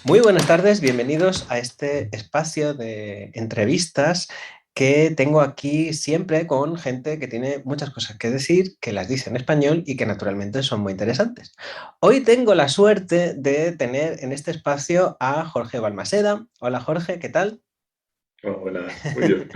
Muy buenas tardes, bienvenidos a este espacio de entrevistas que tengo aquí siempre con gente que tiene muchas cosas que decir, que las dice en español y que naturalmente son muy interesantes. Hoy tengo la suerte de tener en este espacio a Jorge Balmaseda. Hola Jorge, ¿qué tal? Oh, buenas, muy bien.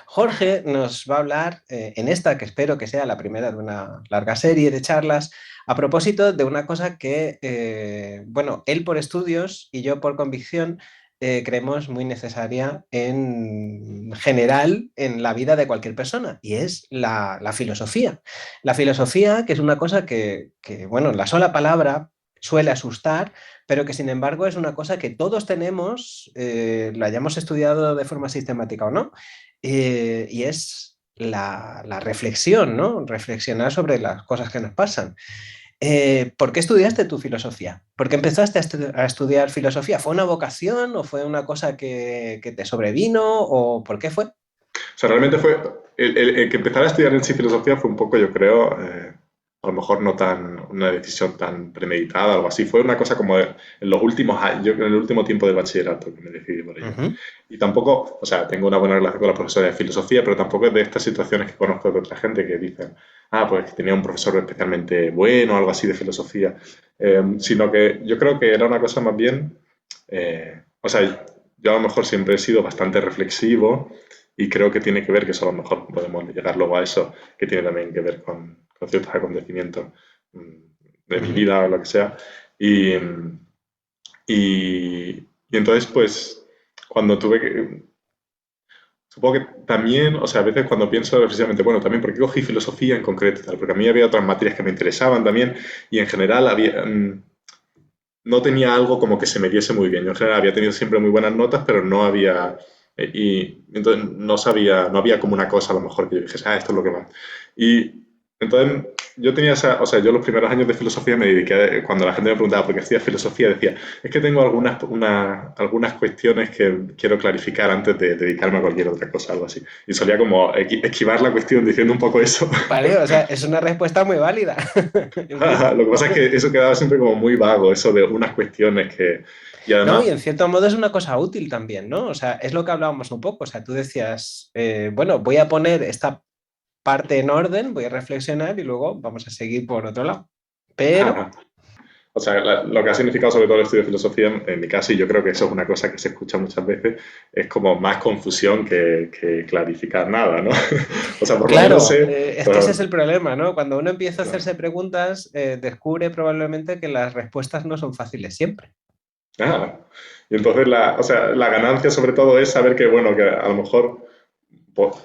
Jorge nos va a hablar en esta, que espero que sea la primera de una larga serie de charlas, a propósito de una cosa que, bueno, él por estudios y yo por convicción creemos muy necesaria en general en la vida de cualquier persona, y es la filosofía. La filosofía, que es una cosa que, bueno, la sola palabra suele asustar, pero que sin embargo es una cosa que todos tenemos, lo hayamos estudiado de forma sistemática o no, y es la reflexión, ¿no? Reflexionar sobre las cosas que nos pasan. ¿Por qué estudiaste tu filosofía? ¿Por qué empezaste a estudiar filosofía? ¿Fue una vocación o fue una cosa que te sobrevino o por qué fue? O sea, realmente fue, el que empezara a estudiar en sí filosofía fue un poco, yo creo, a lo mejor no tan, una decisión tan premeditada, algo así. Fue una cosa como en los últimos años, yo creo en el último tiempo del bachillerato que me decidí por ello. Ujú, Y tampoco, o sea, tengo una buena relación con los profesores de filosofía, pero tampoco es de estas situaciones que conozco de otra gente que dicen, ah, pues que tenía un profesor especialmente bueno o algo así de filosofía. Sino que yo creo que era una cosa más bien, o sea, yo a lo mejor siempre he sido bastante reflexivo y creo que tiene que ver, que eso a lo mejor podemos llegar luego a eso, que tiene también que ver con ciertos acontecimientos mm, de mi ujú. vida o lo que sea. Y, y entonces, pues, cuando tuve que... Supongo que también, o sea, a veces cuando pienso precisamente, bueno, también porque cogí filosofía en concreto y tal, porque a mí había otras materias que me interesaban también y en general había, no tenía algo como que se me diese muy bien. Yo en general había tenido siempre muy buenas notas, pero no había, y entonces no sabía, no había como una cosa a lo mejor que yo dijese, ah, esto es lo que va. Y entonces yo tenía esa, o sea, yo los primeros años de filosofía me dediqué, cuando la gente me preguntaba por qué hacía filosofía, decía, es que tengo algunas cuestiones que quiero clarificar antes de dedicarme a cualquier otra cosa, algo así. Y solía como esquivar la cuestión diciendo un poco eso. Vale, o sea, es una respuesta muy válida. Entiendo. Lo que pasa es que eso quedaba siempre como muy vago, eso de unas cuestiones que... Y No, y además, en cierto modo es una cosa útil también, ¿no? O sea, es lo que hablábamos un poco. O sea, tú decías, bueno, voy a poner esta parte en orden, voy a reflexionar y luego vamos a seguir por otro lado. Pero, o sea, lo que ha significado sobre todo el estudio de filosofía, en mi caso, y yo creo que eso es una cosa que se escucha muchas veces, es como más confusión que clarificar nada, ¿no? O sea, por lo menos claro, sé, es que ese es pero, el problema, ¿no? Cuando uno empieza a claro. hacerse preguntas, descubre probablemente que las respuestas no son fáciles siempre. Ah, y entonces o sea, la ganancia sobre todo es saber que, bueno, que a lo mejor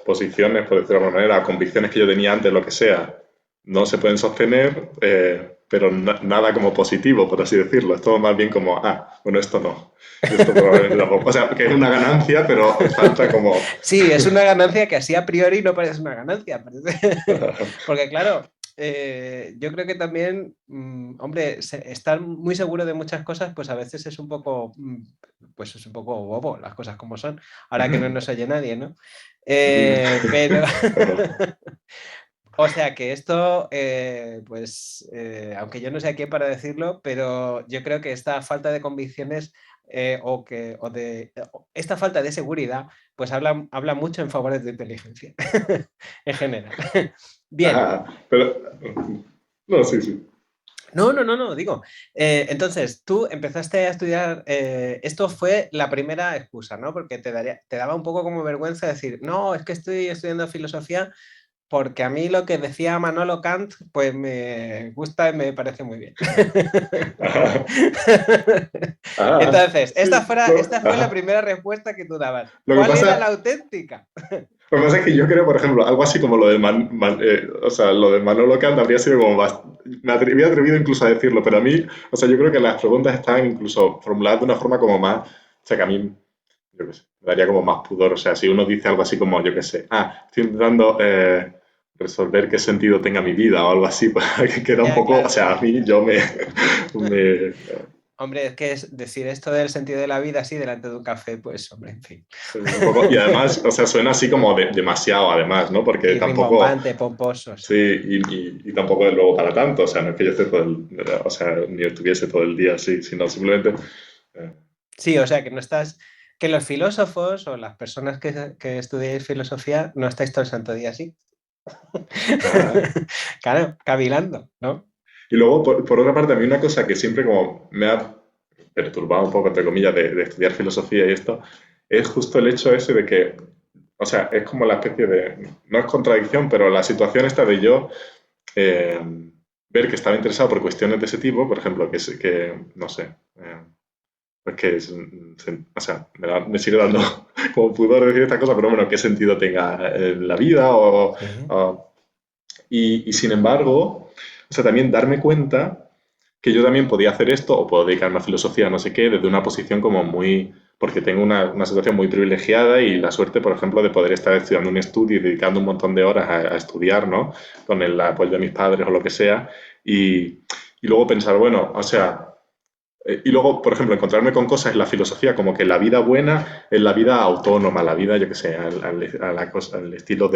posiciones, por decirlo de alguna manera, convicciones que yo tenía antes, lo que sea, no se pueden sostener, pero nada como positivo, por así decirlo. Es todo más bien como, ah, bueno, esto no. Y esto probablemente tampoco. O sea, que es una ganancia, pero falta como... Sí, es una ganancia que así a priori no parece una ganancia. Porque claro, yo creo que también, hombre, estar muy seguro de muchas cosas, pues a veces es un poco, pues es un poco bobo, las cosas como son, ahora que no nos oye nadie, ¿no? Pero, o sea que esto, pues, aunque yo no sé a quién para decirlo, pero yo creo que esta falta de convicciones esta falta de seguridad, pues habla mucho en favor de tu inteligencia, en general. Bien. Pero... No, sí, sí. No, no, no, no, digo. Entonces, tú empezaste a estudiar, esto fue la primera excusa, ¿no? Porque te daba un poco como vergüenza decir, no, es que estoy estudiando filosofía porque a mí lo que decía Manolo Kant, pues me gusta y me parece muy bien. Entonces, Sí, esta fue la primera respuesta que tú dabas. Lo que ¿Cuál era la pasa, auténtica? lo que pasa es que yo creo, por ejemplo, algo así como lo de, o sea, lo de Manolo Canda habría sido como más... había atrevido incluso a decirlo, pero a mí, o sea, yo creo que las preguntas estaban incluso formuladas de una forma como más... O sea, que a mí, yo qué sé, me daría como más pudor. O sea, si uno dice algo así como, yo qué sé, ah, estoy intentando resolver qué sentido tenga mi vida o algo así, pues, que queda un Ya, poco... O claro. sea, a mí yo me Hombre, es que decir esto del sentido de la vida así delante de un café, pues, hombre, en fin. un poco... Y además, o sea, suena así como demasiado, además, ¿no? Porque Y tampoco... rimbombante, pomposo, Sí, sí. y tampoco es luego para tanto, o sea, no es que yo esté todo el, o sea, ni estuviese todo el día así, sino simplemente, Eh, Sí, o sea, que no estás, que los filósofos o las personas que estudiáis filosofía no estáis todo el santo día así. nada. Claro, cavilando, ¿no? Y luego, por otra parte, a mí una cosa que siempre como me ha perturbado un poco, entre comillas, de estudiar filosofía y esto, es justo el hecho ese de que, o sea, es como la especie de, no es contradicción, pero la situación esta de yo eh, ver que estaba interesado por cuestiones de ese tipo, por ejemplo, que no sé, pues que, o sea, me sigue dando como pudor decir esta cosa, pero bueno, qué sentido tenga la vida Sí. y sin embargo, o sea, también darme cuenta que yo también podía hacer esto o puedo dedicarme a filosofía, no sé qué, desde una posición como muy, porque tengo una situación muy privilegiada y la suerte, por ejemplo, de poder estar estudiando un estudio y dedicando un montón de horas a estudiar, ¿no? Con el apoyo de mis padres o lo que sea. Y luego pensar, bueno, o sea, y luego, por ejemplo, encontrarme con cosas en la filosofía como que la vida buena es la vida autónoma, la vida, yo qué sé, al estilo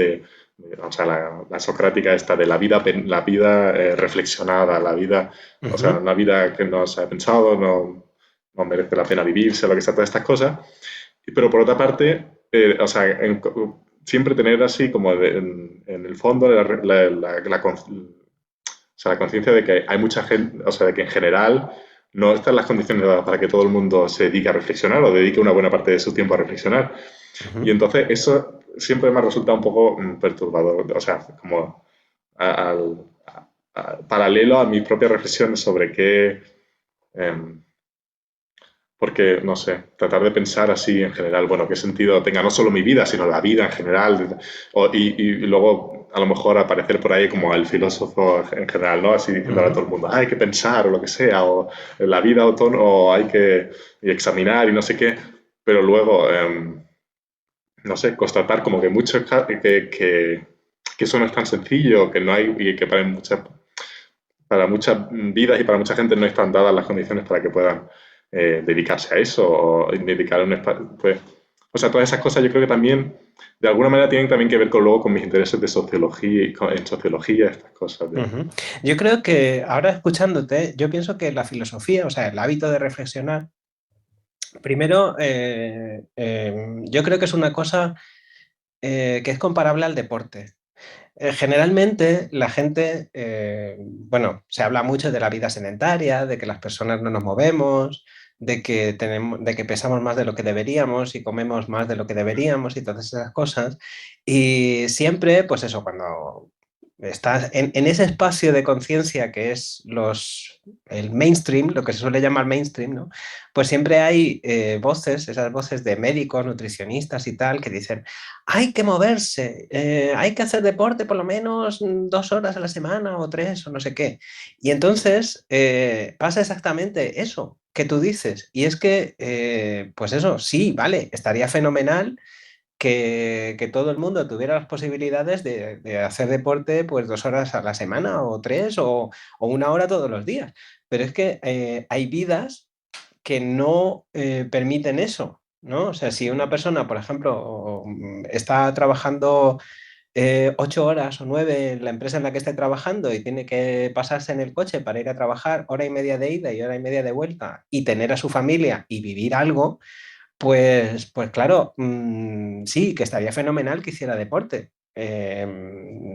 o sea, la socrática esta de la vida reflexionada, la vida, o sea, Ujú. una vida que no se ha pensado, no merece la pena vivirse, lo que sea, todas estas cosas. Pero por otra parte, o sea, siempre tener así como en el fondo o sea, la conciencia de que hay mucha gente, o sea, de que en general no están las condiciones dadas para que todo el mundo se dedique a reflexionar o dedique una buena parte de su tiempo a reflexionar. Y Ujú. entonces eso siempre me ha resultado un poco perturbador, o sea, como al, paralelo a mis propias reflexiones sobre qué, eh, porque, no sé, tratar de pensar así en general, bueno, qué sentido tenga no solo mi vida, sino la vida en general, y luego a lo mejor aparecer por ahí como el filósofo en general, ¿no? Así diciéndole a Ujú. todo el mundo, "Ah, hay que pensar o lo que sea, o la vida o hay que examinar y no sé qué, pero luego, no sé, constatar como que mucho, que eso no es tan sencillo, que no hay, y que para muchas vidas y para mucha gente no están dadas las condiciones para que puedan dedicarse a eso o dedicar un espacio. Pues, o sea, todas esas cosas yo creo que también, de alguna manera, tienen también que ver con, luego con mis intereses de sociología y en sociología, estas cosas. Ujú. Yo creo que ahora escuchándote, yo pienso que la filosofía, o sea, el hábito de reflexionar, primero, yo creo que es una cosa que es comparable al deporte. Generalmente la gente, bueno, se habla mucho de la vida sedentaria, de que las personas no nos movemos, de que pesamos más de lo que deberíamos y comemos más de lo que deberíamos y todas esas cosas. Y siempre, pues eso, cuando estás en ese espacio de conciencia que es el mainstream, lo que se suele llamar mainstream, ¿no? Pues siempre hay voces, esas voces de médicos, nutricionistas y tal, que dicen, hay que moverse, hay que hacer deporte por lo menos 2 horas a la semana o tres o no sé qué. Y entonces pasa exactamente eso que tú dices. Y es que, pues eso, sí, vale, estaría fenomenal que todo el mundo tuviera las posibilidades de hacer deporte pues 2 horas a la semana o tres o 1 hora todos los días. Pero es que hay vidas que no permiten eso, ¿no? O sea, si una persona, por ejemplo, está trabajando 8 horas o 9 en la empresa en la que esté trabajando y tiene que pasarse en el coche para ir a trabajar 1 hora y media de ida y 1 hora y media de vuelta y tener a su familia y vivir algo, pues claro, sí, que estaría fenomenal que hiciera deporte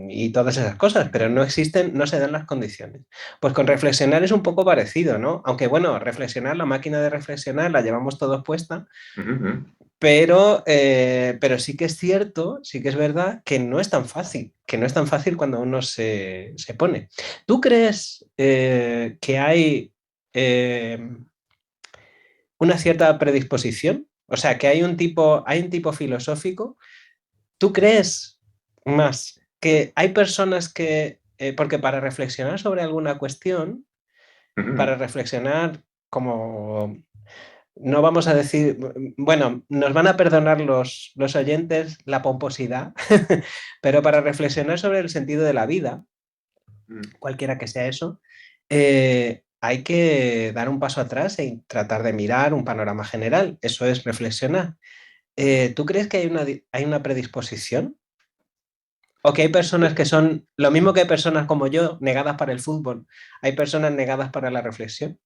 y todas esas cosas, pero no existen, no se dan las condiciones. Pues con reflexionar es un poco parecido, ¿no? Aunque bueno, reflexionar, la máquina de reflexionar la llevamos todos puesta, Uh -huh. pero sí que es cierto, sí que es verdad que no es tan fácil, que no es tan fácil cuando uno se pone. ¿Tú crees que eh, una cierta predisposición? O sea, que hay un tipo filosófico. ¿Tú crees más que hay personas que, porque para reflexionar sobre alguna cuestión, Uh -huh. para reflexionar como, no vamos a decir, bueno, nos van a perdonar los oyentes la pomposidad, pero para reflexionar sobre el sentido de la vida, cualquiera que sea eso, hay que dar un paso atrás y tratar de mirar un panorama general. Eso es reflexionar. ¿Tú crees que hay una predisposición? ¿O que hay personas que son, lo mismo que hay personas como yo, negadas para el fútbol, hay personas negadas para la reflexión?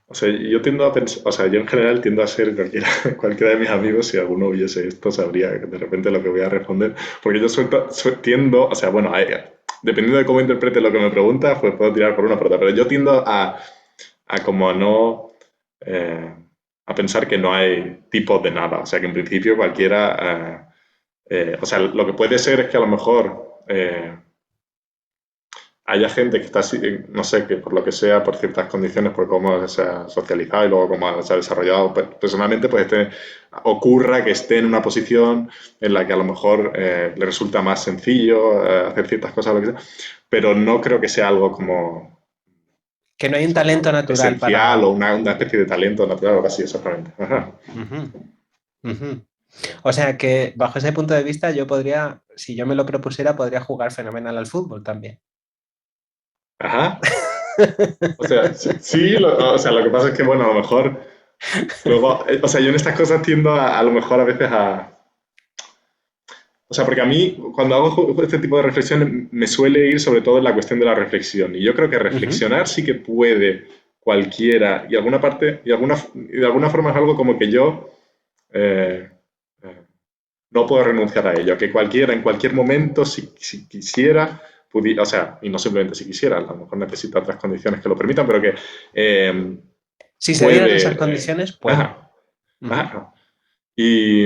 O sea, yo tiendo a pensar, o sea, yo en general tiendo a ser cualquiera, cualquiera de mis amigos, si alguno oyese esto, sabría de repente lo que voy a responder. Porque yo tiendo, o sea, bueno, dependiendo de cómo interprete lo que me pregunta, pues puedo tirar por una o por otra, pero yo tiendo a como no, eh, a pensar que no hay tipos de nada. O sea, que en principio cualquiera, o sea, lo que puede ser es que a lo mejor haya gente que está así, no sé, que por lo que sea, por ciertas condiciones, por cómo se ha socializado y luego cómo se ha desarrollado personalmente, pues ocurra que esté en una posición en la que a lo mejor le resulta más sencillo hacer ciertas cosas, lo que sea, pero no creo que sea algo como, Que no hay o un sea, talento natural esencial o para... una especie de talento natural o algo así, exactamente. Ajá. Ujú, ujú. O sea que bajo ese punto de vista yo podría, si yo me lo propusiera, podría jugar fenomenal al fútbol también. Ajá. O sea, sí, sí, o sea, lo que pasa es que, bueno, a lo mejor luego, o sea, yo en estas cosas tiendo a lo mejor a veces a, o sea, porque a mí, cuando hago este tipo de reflexiones, me suele ir sobre todo en la cuestión de la reflexión. Y yo creo que Ujú. reflexionar sí que puede cualquiera, y alguna parte, y de alguna forma es algo como que yo eh, eh, no puedo renunciar a ello. Que cualquiera, en cualquier momento, si quisiera, pudiera, o sea, y no simplemente si quisiera, a lo mejor necesita otras condiciones que lo permitan, pero que eh, Si se dieran esas puede. condiciones, puede. Ajá, Ujú. ajá. Y,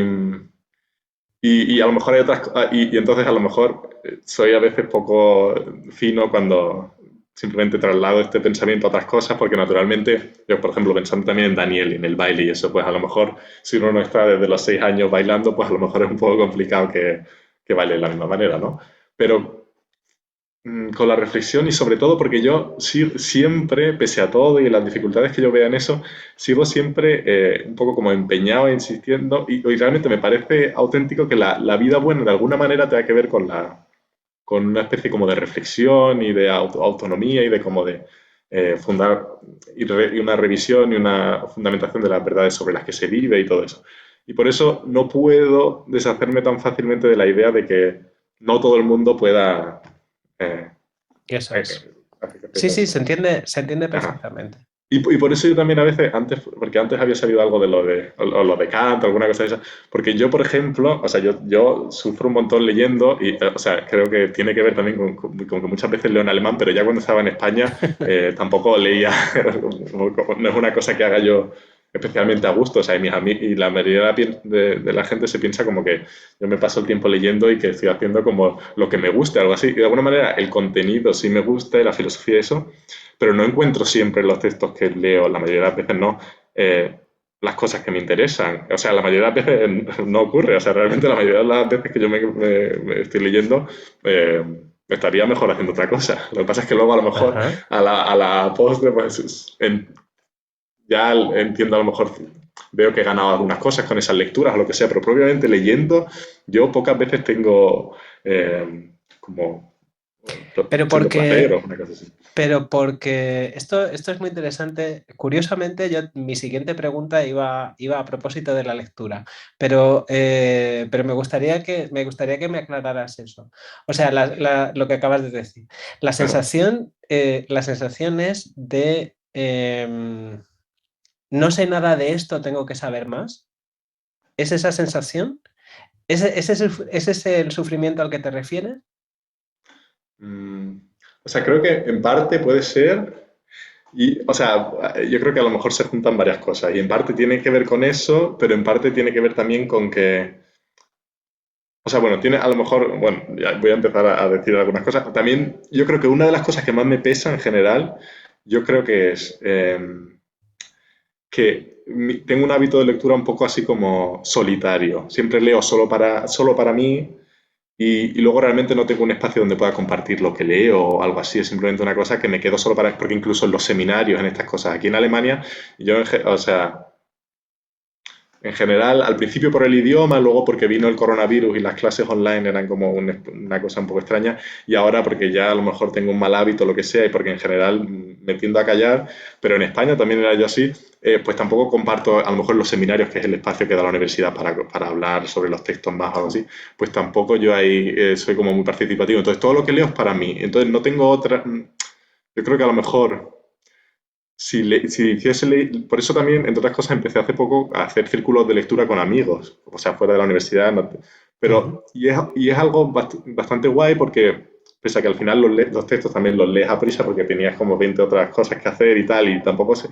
y a lo mejor hay otras y entonces a lo mejor soy a veces poco fino cuando simplemente traslado este pensamiento a otras cosas, porque naturalmente, yo por ejemplo pensando también en Daniel y en el baile y eso, pues a lo mejor si uno no está desde los 6 años bailando, pues a lo mejor es un poco complicado que baile de la misma manera, ¿no? Pero con la reflexión y sobre todo porque yo siempre, pese a todo y las dificultades que yo vea en eso, sigo siempre un poco como empeñado e insistiendo y realmente me parece auténtico que la vida buena de alguna manera tenga que ver con una especie como de reflexión y de autonomía y de como de fundar y una revisión y una fundamentación de las verdades sobre las que se vive y todo eso. Y por eso no puedo deshacerme tan fácilmente de la idea de que no todo el mundo pueda eh, Eso es. hacer Sí, sí, eso. se entiende Ajá. perfectamente. Y por eso yo también a veces, antes, porque antes había salido algo de o lo de Kant, alguna cosa de esa, porque yo, por ejemplo, o sea, yo sufro un montón leyendo, y, o sea, creo que tiene que ver también con que muchas veces leo en alemán, pero ya cuando estaba en España tampoco leía, no es una cosa que haga yo especialmente a gusto, o sea, y la mayoría de la gente se piensa como que yo me paso el tiempo leyendo y que estoy haciendo como lo que me guste, algo así, y de alguna manera el contenido sí me gusta, y la filosofía y eso, pero no encuentro siempre en los textos que leo, la mayoría de las veces no, las cosas que me interesan. O sea, la mayoría de las veces no ocurre. O sea, realmente la mayoría de las veces que yo me estoy leyendo, estaría mejor haciendo otra cosa. Lo que pasa es que luego a lo mejor Ajá. a la postre, pues ya entiendo a lo mejor, veo que he ganado algunas cosas con esas lecturas o lo que sea, pero propiamente leyendo, yo pocas veces tengo como Pero siento placer o porque una cosa así. Pero porque esto es muy interesante. Curiosamente, mi siguiente pregunta iba a propósito de la lectura, pero me gustaría que me aclararas eso. O sea, lo que acabas de decir. La sensación es de no sé nada de esto, tengo que saber más. ¿Es esa sensación? ¿Ese es el sufrimiento al que te refieres? Mm, o sea, creo que en parte puede ser, y, o sea, yo creo que a lo mejor se juntan varias cosas, y en parte tiene que ver con eso, pero en parte tiene que ver también con que, o sea, bueno, tiene a lo mejor, bueno, ya voy a empezar a decir algunas cosas. También yo creo que una de las cosas que más me pesa en general, yo creo que es que tengo un hábito de lectura un poco así como solitario. Siempre leo solo para mí y luego realmente no tengo un espacio donde pueda compartir lo que leo o algo así. Es simplemente una cosa que me quedo solo para... Porque incluso en los seminarios, en estas cosas, aquí en Alemania, yo, o sea, en general, al principio por el idioma, luego porque vino el coronavirus y las clases online eran como una cosa un poco extraña, y ahora porque ya a lo mejor tengo un mal hábito o lo que sea, y porque en general me tiendo a callar, pero en España también era yo así, pues tampoco comparto a lo mejor los seminarios, que es el espacio que da la universidad para hablar sobre los textos más o algo así, pues tampoco yo ahí soy como muy participativo. Entonces todo lo que leo es para mí. Entonces no tengo otra... Yo creo que a lo mejor si hiciese por eso también, entre otras cosas, empecé hace poco a hacer círculos de lectura con amigos, o sea, fuera de la universidad, Ujú, pero, y es algo bastante guay porque, pese a que al final los textos también los lees a prisa porque tenías como 20 otras cosas que hacer y tal, y tampoco sé,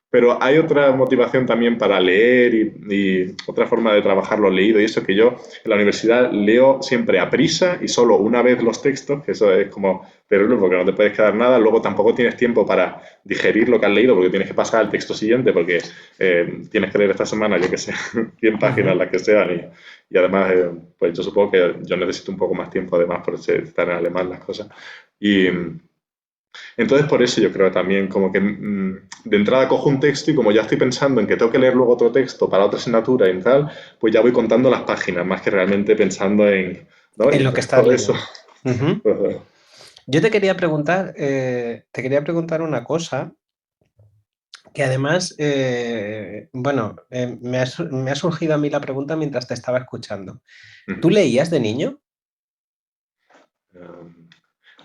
pero hay otra motivación también para leer y otra forma de trabajar lo leído y eso que yo en la universidad leo siempre a prisa y solo una vez los textos, que eso es como terrible porque no te puedes quedar nada, luego tampoco tienes tiempo para digerir lo que has leído porque tienes que pasar al texto siguiente porque tienes que leer esta semana, yo que sé, 100 páginas, ujú. las que sean y además, pues yo supongo que yo necesito un poco más tiempo además por estar en alemán las cosas. Y, entonces, por eso yo creo también como que de entrada cojo un texto y como ya estoy pensando en que tengo que leer luego otro texto para otra asignatura y tal, pues ya voy contando las páginas más que realmente pensando en, ¿no? Y En lo que entonces estás por eso. leyendo. Ujú. Yo te quería preguntar una cosa que además, bueno, me ha surgido a mí la pregunta mientras te estaba escuchando. ¿Tú leías de niño?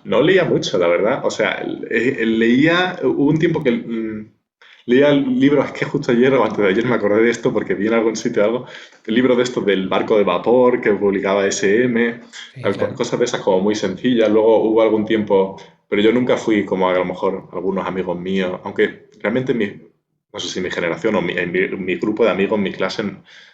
No leía mucho, la verdad. O sea, leía, hubo un tiempo que leía libros, es que justo ayer o antes de ayer me acordé de esto porque vi en algún sitio algo, el libro de estos del barco de vapor que publicaba SM, Sí, claro. cosas de esas como muy sencillas. Luego hubo algún tiempo, pero yo nunca fui como a lo mejor algunos amigos míos, aunque realmente no sé si mi generación o en mi grupo de amigos, mi clase,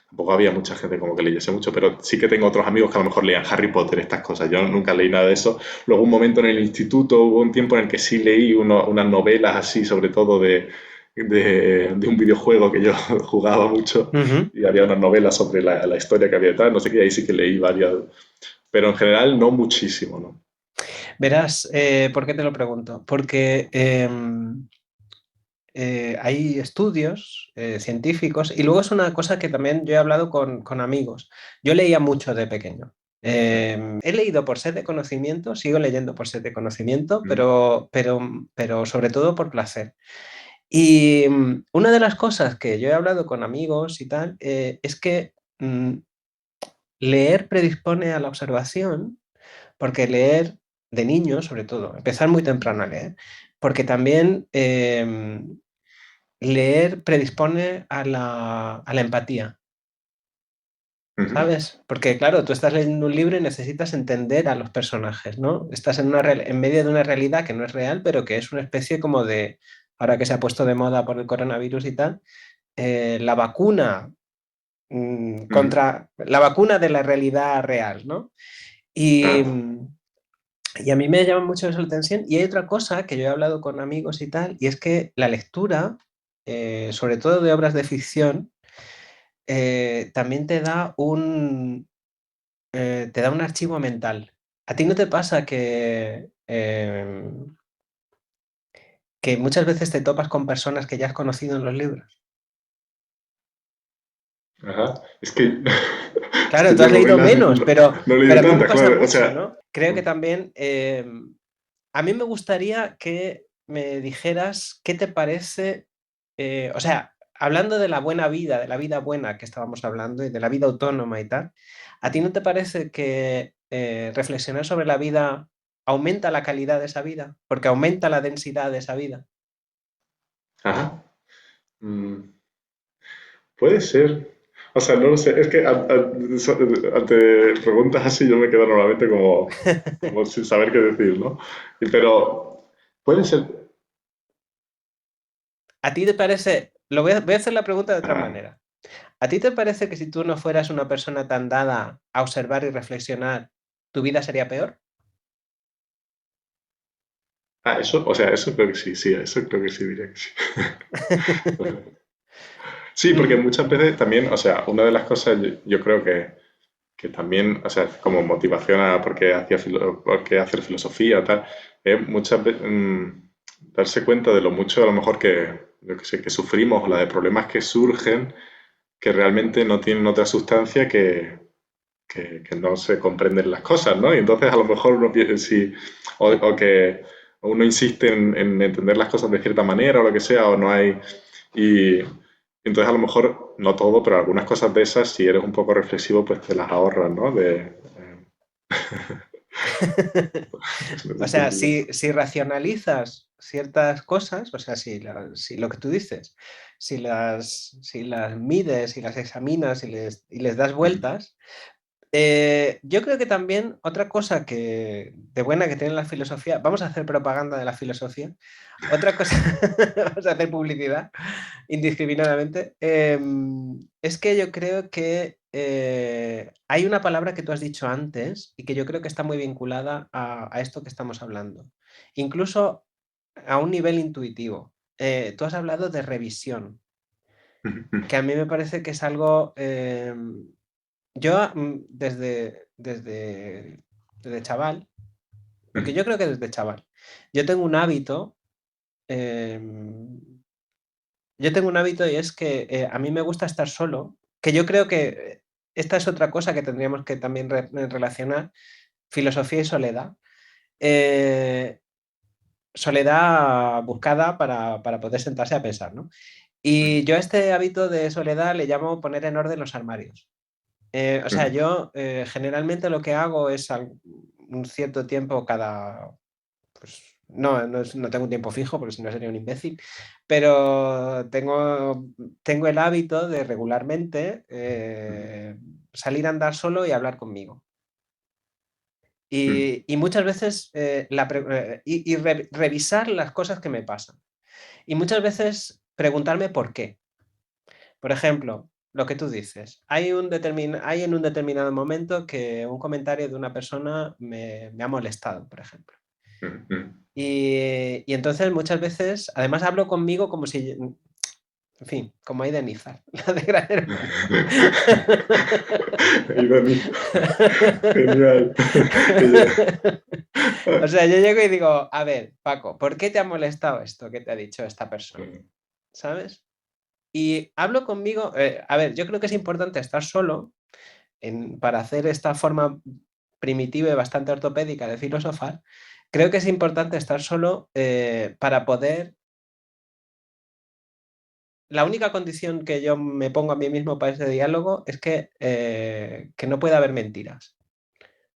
tampoco había mucha gente como que leyese mucho, pero sí que tengo otros amigos que a lo mejor leían Harry Potter, estas cosas. Yo nunca leí nada de eso. Luego un momento en el instituto, hubo un tiempo en el que sí leí unas novelas así, sobre todo de un videojuego que yo jugaba mucho Ujú. y había unas novelas sobre la historia que había detrás, no sé qué, ahí sí que leí varias, pero en general no muchísimo, ¿no? Verás, ¿por qué te lo pregunto? Porque hay estudios científicos y luego es una cosa que también yo he hablado con amigos. Yo leía mucho de pequeño. He leído por sed de conocimiento, sigo leyendo por sed de conocimiento, Mm, pero sobre todo por placer. Y una de las cosas que yo he hablado con amigos y tal, es que leer predispone a la observación, porque leer de niño, sobre todo, empezar muy temprano a leer, porque también leer predispone a la empatía, ujú, ¿sabes? Porque claro, tú estás leyendo un libro y necesitas entender a los personajes, ¿no? Estás en medio de una realidad que no es real, pero que es una especie como de, ahora que se ha puesto de moda por el coronavirus y tal, la vacuna ujú. contra la vacuna de la realidad real, ¿no? Y, Ah, y a mí me llama mucho eso la atención. Y hay otra cosa que yo he hablado con amigos y tal, y es que la lectura, sobre todo de obras de ficción, también te da un archivo mental. ¿A ti no te pasa que muchas veces te topas con personas que ya has conocido en los libros? ajá. Es que, es Claro, que tú yo has leído novelas menos, no he pero leído a mí me tantas, pasa claro. O mucho, sea, ¿no? Creo que también, a mí me gustaría que me dijeras qué te parece, o sea, hablando de la buena vida, de la vida buena que estábamos hablando y de la vida autónoma y tal, ¿a ti no te parece que reflexionar sobre la vida aumenta la calidad de esa vida? Porque aumenta la densidad de esa vida. ajá. Mm, puede ser. O sea, no lo sé. Es que ante preguntas así yo me quedo normalmente como sin saber qué decir, ¿no? Pero puede ser. ¿A ti te parece, voy a hacer la pregunta de otra Ah, manera? ¿A ti te parece que si tú no fueras una persona tan dada a observar y reflexionar, tu vida sería peor? eso, o sea, eso creo que sí, sí, eso creo que sí, diría que sí. Sí, porque Ujú, muchas veces también, o sea, una de las cosas yo creo que también, o sea, como motivación a por qué hacer filosofía, tal, es muchas veces darse cuenta de lo mucho a lo mejor yo que sé, que sufrimos o la de problemas que surgen que realmente no tienen otra sustancia que no se comprenden las cosas, ¿no? Y entonces a lo mejor o que uno insiste en entender las cosas de cierta manera o lo que sea, o no hay, y entonces a lo mejor, no todo, pero algunas cosas de esas, si eres un poco reflexivo, pues te las ahorras, ¿no? O sea, si racionalizas ciertas cosas, o sea, si lo que tú dices, si las mides, si las examinas y les das Ujú, vueltas, yo creo que también otra cosa de buena que tiene la filosofía, vamos a hacer propaganda de la filosofía, otra cosa, vamos a hacer publicidad indiscriminadamente, es que yo creo que hay una palabra que tú has dicho antes y que yo creo que está muy vinculada a esto que estamos hablando, incluso a un nivel intuitivo. Tú has hablado de revisión, ujú, ujú, que a mí me parece que es algo... yo desde chaval, porque yo creo que desde chaval, yo tengo un hábito, em, yo tengo un hábito y es que a mí me gusta estar solo, que yo creo que esta es otra cosa que tendríamos que también relacionar, filosofía y soledad. Eh, soledad buscada para poder sentarse a pensar, ¿no? Y yo a este hábito de soledad le llamo poner en orden los armarios. O sea, ujú, yo generalmente lo que hago es un cierto tiempo pues no tengo un tiempo fijo porque si no sería un imbécil, pero tengo el hábito de regularmente salir a andar solo y hablar conmigo. ujú, Y muchas veces revisar las cosas que me pasan. Y muchas veces preguntarme por qué. Por ejemplo, lo que tú dices, hay en un determinado momento que un comentario de una persona me ha molestado, por ejemplo. ujú, ujú. Y entonces muchas veces, además hablo conmigo como si, en fin, como Aiden Izar, la de Gran Hermano. Y Dani, genial. Ella- O sea, yo llego y digo, a ver, Paco, ¿por qué te ha molestado esto que te ha dicho esta persona? ¿Sabes? Y hablo conmigo, a ver, yo creo que es importante estar solo para hacer esta forma primitiva y bastante ortopédica de filosofar. Creo que es importante estar solo para poder. La única condición que yo me pongo a mí mismo para ese diálogo es que no puede haber mentiras.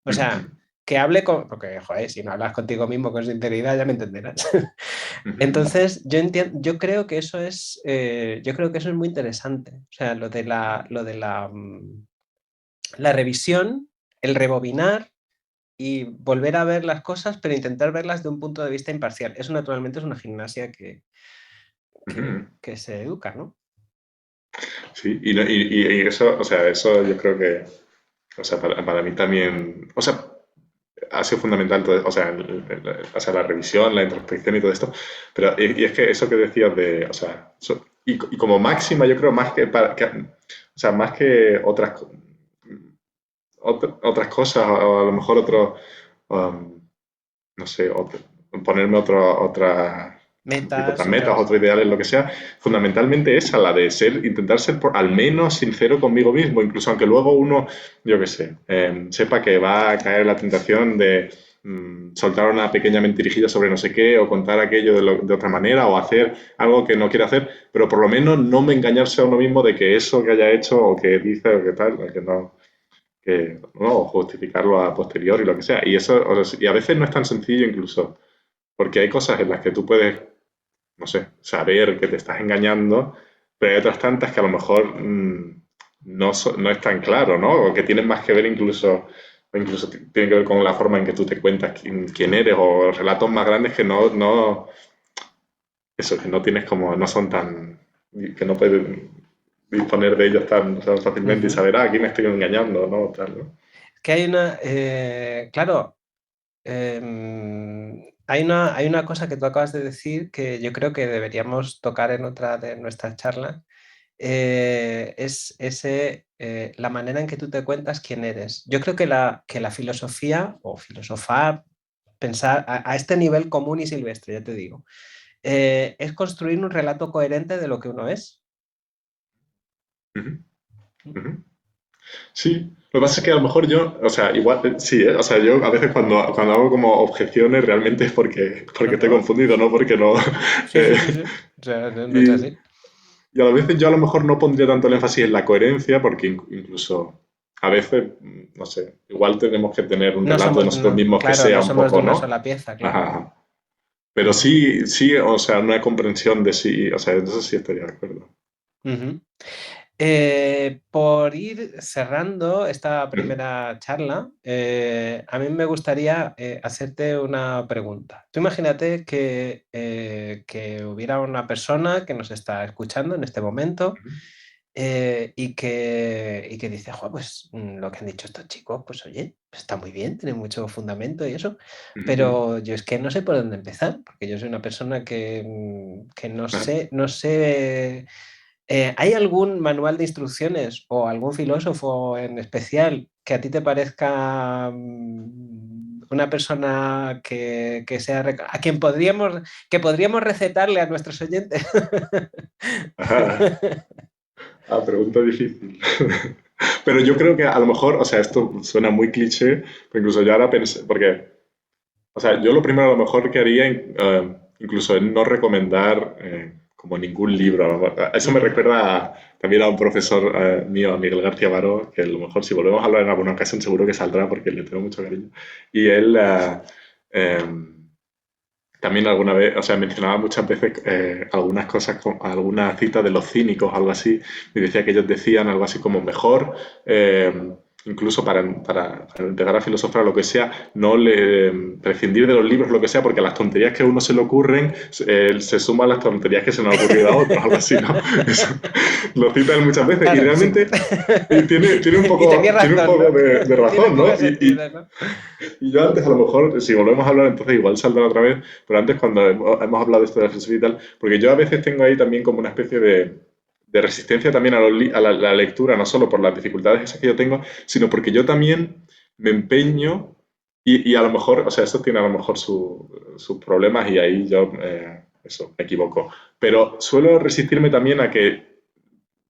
O sea, que hable con. Porque, joder, si no hablas contigo mismo con sinceridad, ya me entenderás. Entonces, yo creo que eso es muy interesante. O sea, la revisión, el rebobinar y volver a ver las cosas, pero intentar verlas de un punto de vista imparcial. Eso naturalmente es una gimnasia que se educa, ¿no? Sí, y eso, o sea, eso yo creo que, o sea, para mí también, o sea, ha sido fundamental todo, o sea, o sea, la revisión, la introspección y todo esto, pero y es que eso que decías de, o sea, y como máxima yo creo más o sea, más que otras cosas, o a lo mejor um, no sé, ponerme tipo Metas, otras metas, otras. otros ideales, lo que sea, fundamentalmente esa, la de intentar ser al menos sincero conmigo mismo, incluso aunque luego uno, yo qué sé, sepa que va a caer en la tentación de soltar una pequeña mentirijilla sobre no sé qué, o contar aquello de otra manera, o hacer algo que no quiere hacer, pero por lo menos no me engañarse a uno mismo de que eso que haya hecho, o que dice, o que tal, que no, o justificarlo a posteriori, lo que sea. Y eso, y a veces no es tan sencillo incluso, porque hay cosas en las que tú puedes, no sé, saber que te estás engañando, pero hay otras tantas que a lo mejor no es tan claro, ¿no? O que tienen más que ver o incluso tiene que ver con la forma en que tú te cuentas quién eres, o relatos más grandes que eso, que no tienes como, no son tan, que no puedes disponer de ellos tan fácilmente y Ujú. saber, aquí me estoy engañando, ¿no? Tal, ¿no? Que claro, hay una cosa que tú acabas de decir que yo creo que deberíamos tocar en otra de nuestras charlas, es la manera en que tú te cuentas quién eres. Yo creo que la filosofía o filosofar, pensar a este nivel común y silvestre, ya te digo, es construir un relato coherente de lo que uno es. Ujú, ujú. Sí, lo que pasa es que a lo mejor yo, o sea, igual, sí, ¿eh? O sea, yo a veces cuando hago como objeciones realmente es porque No, estoy no. confundido, ¿no? Porque no. Sí, eh, sí, sí, sí. O sea, no es y, así. y a veces yo a lo mejor no pondría tanto el énfasis en la coherencia, porque incluso a veces, no sé, igual tenemos que tener un No relato de somos, nosotros no, mismos que claro, no sea un somos de poco, una ¿no? sola pieza, Ajá, claro. ajá. Pero sí, sí, o sea, una comprensión de sí, o sea, en eso sí estaría de acuerdo. Ujú. Por ir cerrando esta primera charla, a mí me gustaría hacerte una pregunta. Tú imagínate que hubiera una persona que nos está escuchando en este momento y que dice: "Jo, pues lo que han dicho estos chicos, pues oye, pues está muy bien, tiene mucho fundamento y eso, Ujú, ujú. pero yo es que no sé por dónde empezar, porque yo soy una persona que no Ajá. sé, no sé. ¿Hay algún manual de instrucciones o algún filósofo en especial que a ti te parezca una persona que sea a quien podríamos recetarle a nuestros oyentes? Ajá. Ah, pregunta difícil. Pero yo creo que a lo mejor, o sea, esto suena muy cliché, pero incluso yo ahora pensé, porque, o sea, yo lo primero a lo mejor que haría, incluso es no recomendar como ningún libro. Eso me Ujú. recuerda también a un profesor mío, a Miguel García Baró, que a lo mejor si volvemos a hablar en alguna ocasión seguro que saldrá porque le tengo mucho cariño. Y él también alguna vez, o sea, mencionaba muchas veces algunas cosas, algunas citas de los cínicos, algo así, y decía que ellos decían algo así como mejor, incluso para empezar a filosofar o lo que sea, no le, prescindir de los libros, lo que sea, porque a las tonterías que a uno se le ocurren se suman las tonterías que se nos han ocurrido a otros, algo así, ¿no? Eso lo citan muchas veces y Claro, sí. realmente Y tenía tiene un razón, ¿no? poco de Tiene razón, ¿no? poco sentido, ¿no? Y yo antes, a lo mejor, si volvemos a hablar, entonces igual saldrá otra vez, pero antes cuando hemos hablado de esto de la filosofía y tal, porque yo a veces tengo ahí también como una especie de resistencia también a, a la lectura, no solo por las dificultades esas que yo tengo, sino porque yo también me empeño y a lo mejor, o sea, esto tiene a lo mejor sus problemas y ahí yo, eso, me equivoco, pero suelo resistirme también a que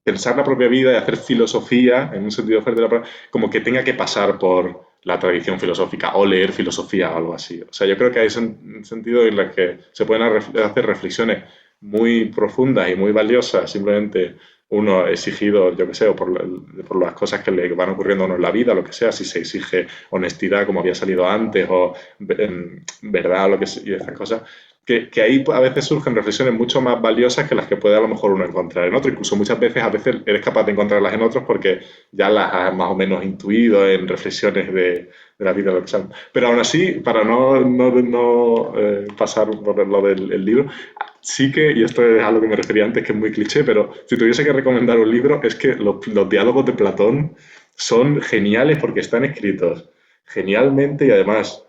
pensar la propia vida y hacer filosofía, en un sentido fuerte de la palabra, como que tenga que pasar por la tradición filosófica o leer filosofía o algo así. O sea, yo creo que hay un sentido en el que se pueden hacer reflexiones muy profundas y muy valiosas, simplemente uno exigido, yo qué sé, o por las cosas que le van ocurriendo a uno en la vida, lo que sea, si se exige honestidad como había salido antes o verdad o lo que sea, y esas cosas, que ahí a veces surgen reflexiones mucho más valiosas que las que puede a lo mejor uno encontrar en otro. Incluso muchas veces, a veces eres capaz de encontrarlas en otros porque ya las has más o menos intuido en reflexiones de la vida. Lo que sea. Pero aún así, para no pasar por lo del el libro, sí que, y esto es a lo que me refería antes, que es muy cliché, pero si tuviese que recomendar un libro, es que los diálogos de Platón son geniales porque están escritos genialmente y además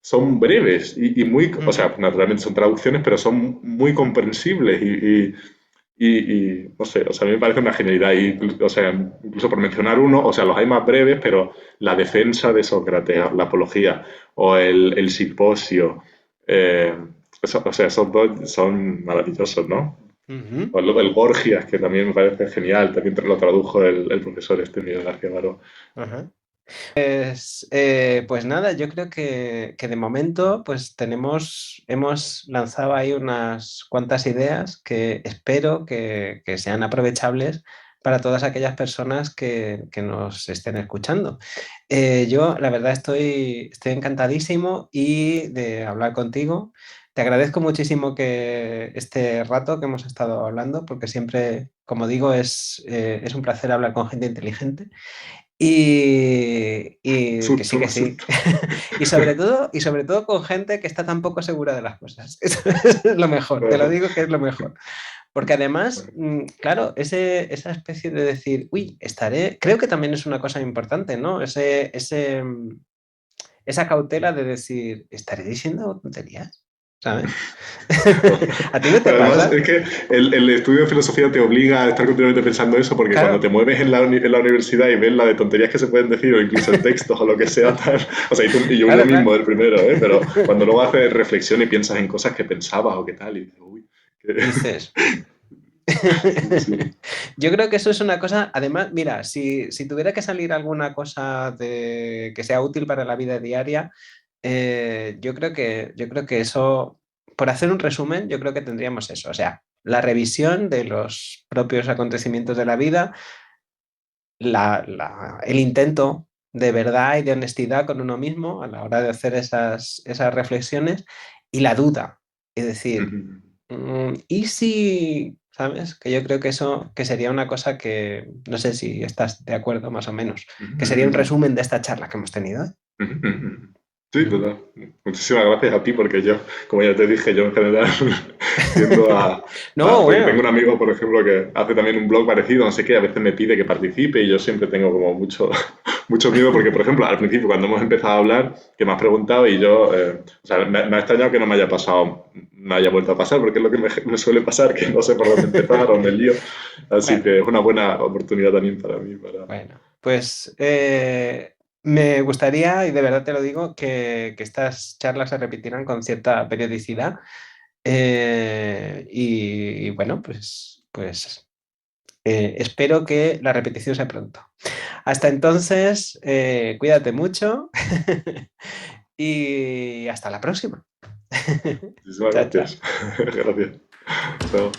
son breves y muy, o Ujú. sea, naturalmente son traducciones, pero son muy comprensibles no sé, o sea, a mí me parece una genialidad. Y, o sea, incluso por mencionar uno, o sea, los hay más breves, pero la defensa de Sócrates, la apología o el simposio, eh, o sea, esos dos son maravillosos, ¿no? Ujú. O el Gorgias, que también me parece genial, también lo tradujo el profesor este Miguel García Baró. Ajá. Pues nada, yo creo que de momento pues hemos lanzado ahí unas cuantas ideas que espero que sean aprovechables para todas aquellas personas que nos estén escuchando. Yo la verdad estoy encantadísimo y de hablar contigo. Te agradezco muchísimo que este rato que hemos estado hablando, porque siempre, como digo, es un placer hablar con gente inteligente. Y que sí, Susto, que sí. susto. Y sobre todo con gente que está tan poco segura de las cosas. Eso es lo mejor, te lo digo que es lo mejor. Porque además, claro, esa especie de decir, uy, creo que también es una cosa importante, ¿no? Esa cautela de decir, ¿estaré diciendo tonterías? ¿Sabes? ¿A ti no te Pero además pasa? es que el estudio de filosofía te obliga a estar continuamente pensando eso, porque cuando te Claro, mueves en en la universidad y ves la de tonterías que se pueden decir, o incluso en textos o lo que sea, tal, o sea, y yo claro, mismo claro. el primero, ¿eh? Pero cuando luego haces reflexión y piensas en cosas que pensabas o qué tal, y dices, uy, Dices. sí, sí. Yo creo que eso es una cosa, además, mira, si tuviera que salir alguna cosa que sea útil para la vida diaria, yo creo que eso, por hacer un resumen, yo creo que tendríamos eso, o sea, la revisión de los propios acontecimientos de la vida, el intento de verdad y de honestidad con uno mismo a la hora de hacer esas reflexiones y la duda. y decir, Ujú, ¿y si, sabes? Que yo creo que eso que sería una cosa que, no sé si estás de acuerdo más o menos, que sería un ujú, resumen de esta charla que hemos tenido. ujú, ujú. Sí, Ujú. total. Muchísimas gracias a ti porque yo, como ya te dije, yo en general tiendo No, porque tengo un bueno, amigo, por ejemplo, que hace también un blog parecido, no sé qué, a veces me pide que participe y yo siempre tengo como mucho, mucho miedo porque, por ejemplo, al principio cuando hemos empezado a hablar, que me has preguntado y yo, o sea, me ha extrañado que no me haya pasado, no haya vuelto a pasar porque es lo que me suele pasar, que no sé por dónde empezar o me lío. Así bueno, que es una buena oportunidad también para mí. bueno, pues me gustaría, y de verdad te lo digo, que estas charlas se repitieran con cierta periodicidad. Y bueno, pues espero que la repetición sea pronto. Hasta entonces, cuídate mucho y hasta la próxima. Muchísimas Chao, chao. gracias. Gracias. Chao.